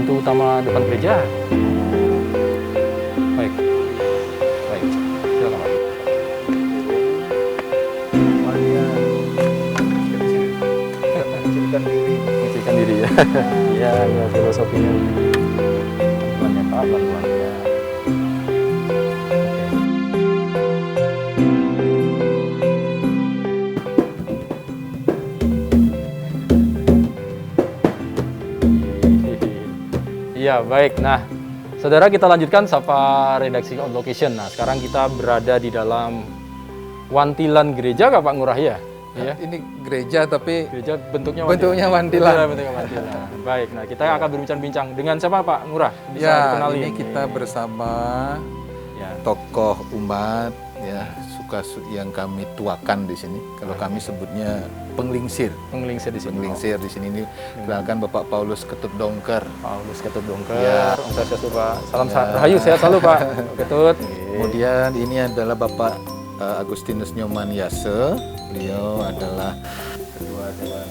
pintu utama depan gereja. Baik, baik, silakan Pak. Mengecilkan diri. Mengecilkan diri ya. Iya, ya filosofinya. Pelan ya Pak, pelan-pelan ya. Iya, baik. Nah, saudara, kita lanjutkan sapa redaksi on location. Nah, sekarang kita berada di dalam wantilan gereja, Pak Ngurah ya? Iya. Ini gereja tapi Gereja bentuknya wantilan. Bentuknya wantilan. Baik. Nah, kita akan berbincang-bincang dengan siapa, Pak Ngurah? Bisa Ya, dikenali. ini kita bersama Ya. tokoh umat ya, yang kami tuakan di sini. Kalau kami sebutnya penglingsir. Penglingsir di sini. Penglingsir di sini ini kenalkan Bapak Paulus Ketut Dongker. Paulus Ketut Dongker. Ya. Om Swastiastu, Pak. Salam rahayu, sehat selalu, Pak Ketut. Kemudian ini adalah Bapak Agustinus Nyoman Yase. Beliau adalah ketua dewan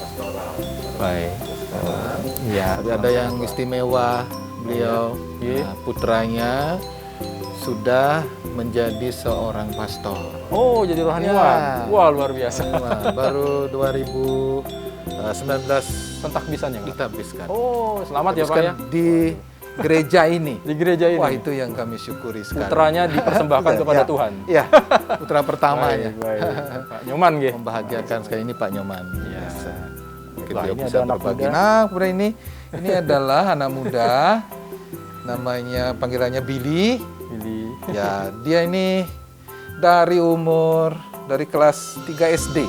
pastoral. Baik. Iya. Tapi ada yang istimewa, beliau putranya sudah menjadi seorang pastor. Oh, jadi rohaniwan. Ya. Wah, luar biasa. Wah, baru 2019 Pentakbisannya, Pak. ditabiskan. Oh, selamat ya, Pak Ditabiskan ya. di gereja ini. Di gereja ini. Wah, itu yang kami syukuri sekali. Putranya dipersembahkan kepada Ya. Tuhan. Iya, putra pertamanya. Baik. Pak Nyoman, nggih. Membahagiakan sekali ini Pak Nyoman. Iya. Mungkin Wah, dia ini bisa ada anak berbagi. muda. Nah, kemudian ini adalah anak muda, namanya panggilannya Billy. Billy. Ya, dia ini dari kelas 3 SD.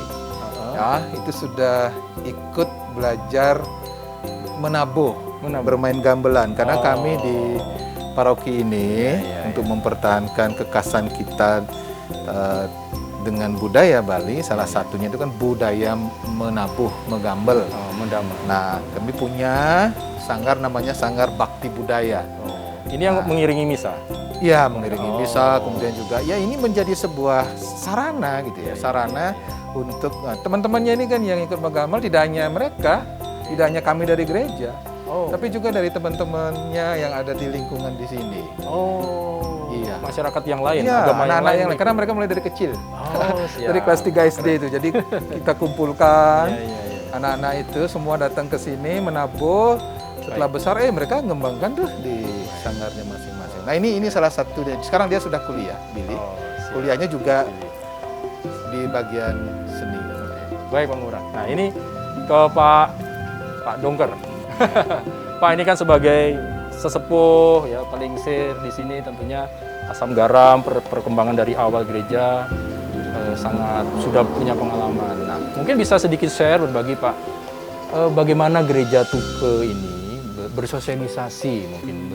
Ya, itu sudah ikut belajar menabuh, bermain gamelan karena kami di paroki ini untuk mempertahankan kekhasan kita dengan budaya Bali, salah satunya itu kan budaya menabuh, menggambel. Mendamai. Nah, kami punya sanggar namanya Sanggar Bakti Budaya. Ini yang mengiringi misa. Ya, mengiringi misa, kemudian juga ya ini menjadi sebuah sarana gitu ya, sarana untuk teman-temannya ini kan yang ikut menggambel, tidak hanya mereka, tidak hanya kami dari gereja, tapi juga dari teman-temannya yang ada di lingkungan di sini. Oh, iya. Masyarakat yang lain, Iya, agama anak-anak yang lain. lain, karena mereka mulai dari kecil, Siap. dari kelas 3 SD itu. Jadi kita kumpulkan Iya. anak-anak itu semua datang ke sini menabuh. Setelah besar, mereka ngembangkan tuh di sanggarnya masing-masing. Nah, ini salah satu. Sekarang dia sudah kuliah, Billy. Kuliahnya juga di bagian seni. Baik, Pak Ngurah. Nah, ini ke Pak Dongker. Pak, ini kan sebagai sesepuh ya, penglingsir di sini tentunya asam garam perkembangan dari awal gereja sangat sudah punya pengalaman. Nah, mungkin bisa sedikit share berbagi, Pak, bagaimana gereja Tuke ini bersosialisasi, mungkin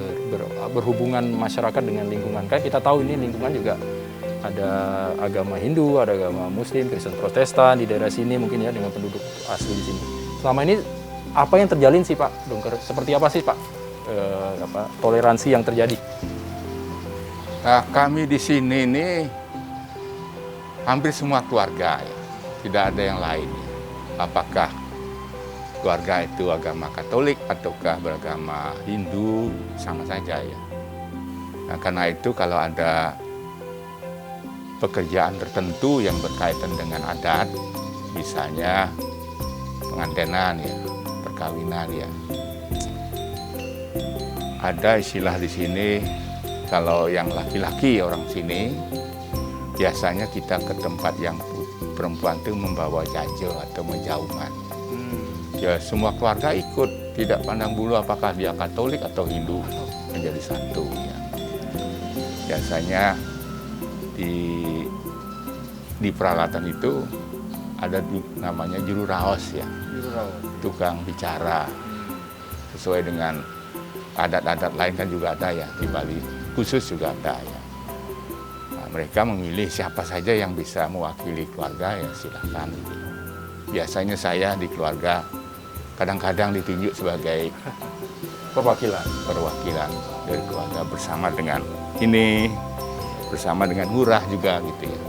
berhubungan masyarakat dengan lingkungan. Kan kita tahu ini lingkungan juga ada agama Hindu, ada agama Muslim, Kristen, Protestan di daerah sini mungkin ya dengan penduduk asli di sini. Selama ini apa yang terjalin sih, Pak Dongker? Seperti apa sih, Pak? Toleransi yang terjadi? Nah, kami di sini ini hampir semua keluarga ya. Tidak ada yang lain. Apakah keluarga itu agama Katolik ataukah beragama Hindu, sama saja ya. Nah, karena itu kalau ada pekerjaan tertentu yang berkaitan dengan adat, misalnya pengantenan ya, perkawinan ya. Ada istilah di sini, kalau yang laki-laki orang sini, biasanya kita ke tempat yang perempuan itu membawa jajo atau menjauhan. Ya, semua keluarga ikut, tidak pandang bulu apakah dia Katolik atau Hindu, menjadi satu. Ya. Biasanya di peralatan itu ada namanya juru raos ya, tukang bicara sesuai dengan adat-adat lain kan juga ada ya di Bali, khusus juga ada ya. Nah, mereka memilih siapa saja yang bisa mewakili keluarga ya silakan. Biasanya saya di keluarga kadang-kadang ditunjuk sebagai Perwakilan dari keluarga bersama dengan lurah juga gitu ya.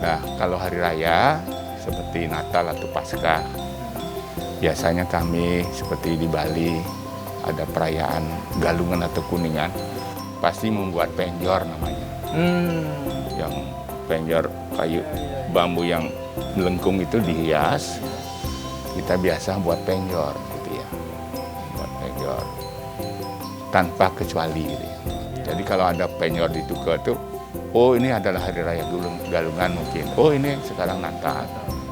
Nah, kalau hari raya seperti Natal atau Paskah, biasanya kami seperti di Bali ada perayaan Galungan atau Kuningan, pasti membuat penjor namanya. Yang penjor kayu bambu yang melengkung itu dihias. Kita biasa buat penjor gitu ya. Buat penjor tanpa kecuali gitu ya. Jadi kalau ada penjor ditukar tuh, oh ini adalah hari raya Galungan mungkin. Oh ini sekarang Natal.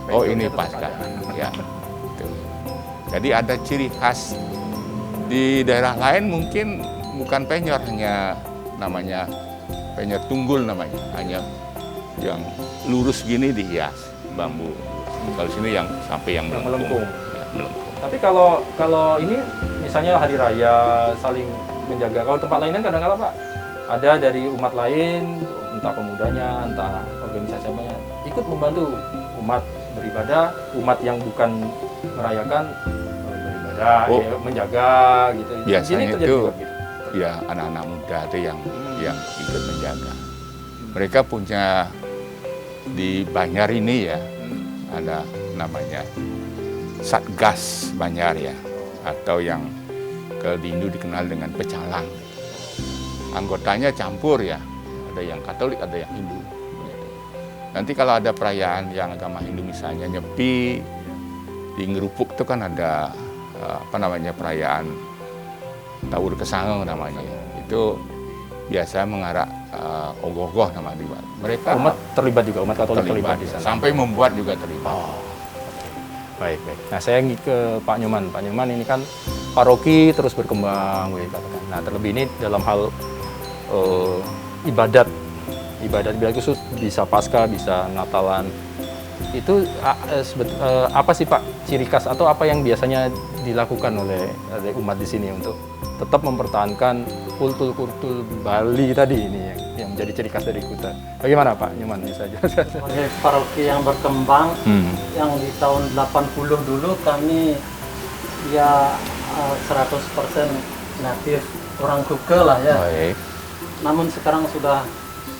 Oh ini Paskah. Ya. Gitu. Jadi ada ciri khas. Di daerah lain mungkin bukan penjor, hanya namanya penjor tunggul namanya, hanya yang lurus gini dihias bambu. Kalau sini yang sampai yang melengkung. Ya, melengkung. Tapi kalau ini misalnya hari raya saling menjaga. Kalau tempat lain kan kadang-kadang Pak ada dari umat lain, entah pemudanya, entah organisasi apanya, ikut membantu umat beribadah, umat yang bukan merayakan beribadah, ya, menjaga gitu. Biasanya itu itu gitu. ya anak-anak muda itu yang ikut menjaga. Mereka punya di Banjar ini ya ada namanya Satgas Banjar ya, atau yang ke Hindu dikenal dengan pecalang. Anggotanya campur ya, ada yang Katolik, ada yang Hindu. Nanti kalau ada perayaan yang agama Hindu misalnya Nyepi, di Ngerupuk itu kan ada perayaan Tawur Kesangeng namanya. Itu biasa mengarak ogoh-ogoh namanya. Mereka Umat terlibat juga, umat Katolik terlibat di sana. sampai membuat juga terlibat. Baik. Nah, saya ke Pak Nyoman. Pak Nyoman ini kan paroki terus berkembang, katakan. Nah, terlebih ini dalam hal ibadat khusus, bisa Paskah, bisa Natalan. Itu apa sih Pak ciri khas atau apa yang biasanya dilakukan oleh umat di sini untuk tetap mempertahankan kultur Bali tadi ini yang menjadi ciri khas dari Kuta? Bagaimana Pak Nyoman, bisa jelaskan? Sebagai paroki yang berkembang, yang di tahun 80 dulu kami ya 100% natif orang Kuke lah ya. Baik. Namun sekarang sudah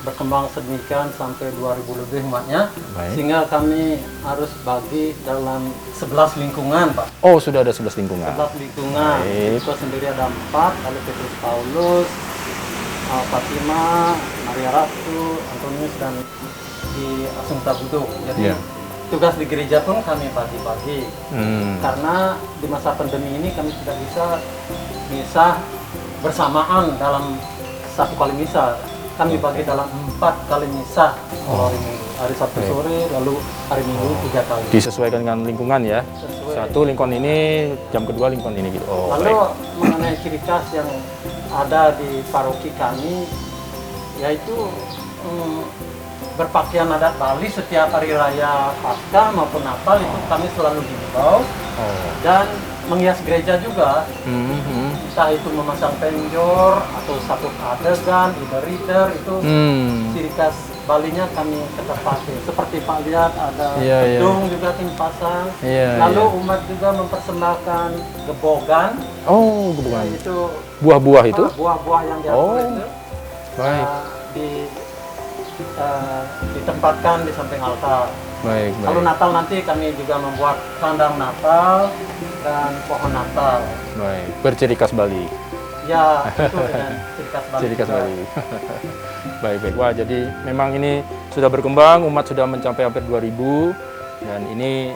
berkembang sedemikian sampai 2000 lebih umatnya, Baik. sehingga kami harus bagi dalam 11 lingkungan Pak. Oh, sudah ada 11 lingkungan. 11 lingkungan, Baik. itu sendiri ada 4, lalu Petrus Paulus, Fatima, Maria Ratu, Antonius, dan di Asungta Buduk. Jadi Iya. tugas di gereja pun kami bagi-bagi. Karena di masa pandemi ini kami tidak bisa misa bersamaan dalam satu kali misa. Kami bagi dalam 4 kali misa kalau hari Minggu. Hari Sabtu Baik. sore, lalu hari Minggu 3 kali. Disesuaikan dengan lingkungan ya. Sesuai. Satu lingkungan ini, jam kedua lingkungan ini gitu. Oh, Lalu baik. mengenai ciri khas yang ada di paroki kami, yaitu berpakaian adat Bali setiap hari raya Paskah maupun Natal itu kami selalu himbau, dan menghias gereja juga, entah itu memasang penjor atau sabuk adegan, reader itu ciri khas Balinya kami tetap pakai. Seperti Pak lihat ada Iya, gedung juga kami pasang. Iya, Lalu iya. umat juga mempersembahkan gebogan. Oh, bukan. Itu Buah-buah itu? buah-buah yang diatur Oh, itu baik. Ditempatkan di samping altar. Baik. Lalu Natal nanti kami juga membuat kandang Natal dan pohon Natal. Baik. Berciri khas Bali. Ya, itu dengan ciri khas Bali. Ciri khas juga. Bali. Baik. Wah, jadi memang ini sudah berkembang, umat sudah mencapai hampir 2000, dan ini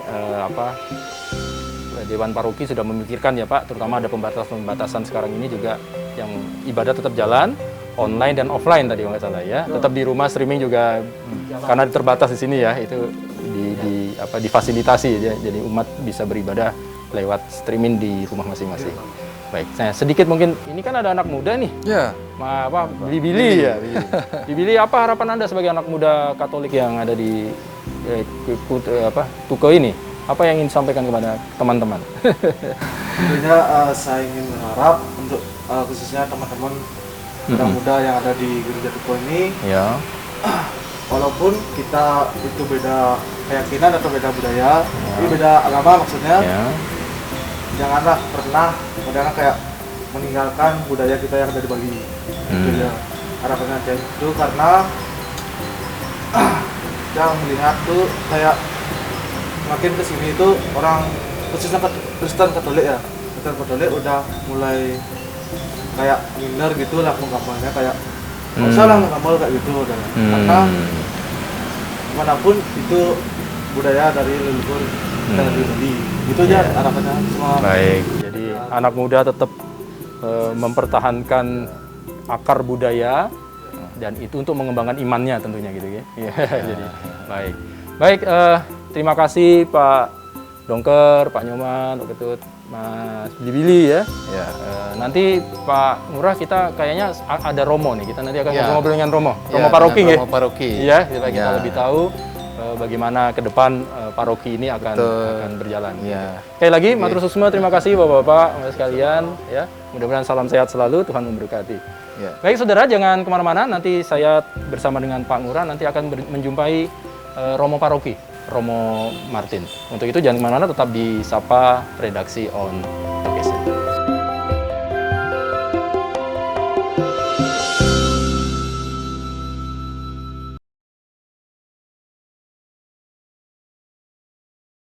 Dewan Paroki sudah memikirkan ya Pak, terutama ada pembatasan sekarang ini juga yang ibadah tetap jalan, online dan offline tadi kalau nggak salah ya. Tetap di rumah, streaming juga karena terbatas di sini ya, itu difasilitasi ya, jadi umat bisa beribadah lewat streaming di rumah masing-masing. Baik, saya sedikit mungkin, ini kan ada anak muda nih, Ya, Bibili ya. Bibili, apa harapan Anda sebagai anak muda Katolik yang ada di Tuke ini? Apa yang ingin disampaikan kepada teman-teman? Tentunya saya ingin berharap untuk khususnya teman-teman muda yang ada di gereja Tuko ini, Ya. walaupun kita itu beda keyakinan atau beda budaya, ini beda agama maksudnya, Ya. janganlah pernah kayak meninggalkan budaya kita yang ada di Bali. Itu ya harapannya kayak itu, karena yang melihat tuh kayak makin kesini tuh orang khususnya Kristen Katolik ya. Kristen Katolik udah mulai kayak minder gitu lah menggambarnya kayak nggak usah lah menggambar kayak gitu udah. Karena dimanapun itu budaya dari leluhur dari Bali. Itu aja harapannya semua. Baik. Jadi anak muda tetap mempertahankan akar budaya dan itu untuk mengembangkan imannya tentunya gitu ya. Iya, jadi baik. Baik, terima kasih Pak Dongker, Pak Nyoman, Pak Ketut, Mas Billy ya. Ya. Nanti Pak Ngurah kita kayaknya ada Romo nih. Kita nanti akan Ya. ngobrol dengan Romo. Ya, Romo paroki dengan ya. Romo paroki. Iya, kita Ya. lebih tahu bagaimana ke depan paroki ini akan berjalan. Ya. Sekali lagi, matur susma, terima kasih Bapak-Bapak, Bapak sekalian. Ya, mudah-mudahan salam sehat selalu, Tuhan memberkati. Ya. Baik saudara, jangan kemana-mana, nanti saya bersama dengan Pak Ngurah nanti akan menjumpai Romo Paroki, Romo Martin. Untuk itu jangan kemana-mana, tetap di Sapa Redaksi on podcast.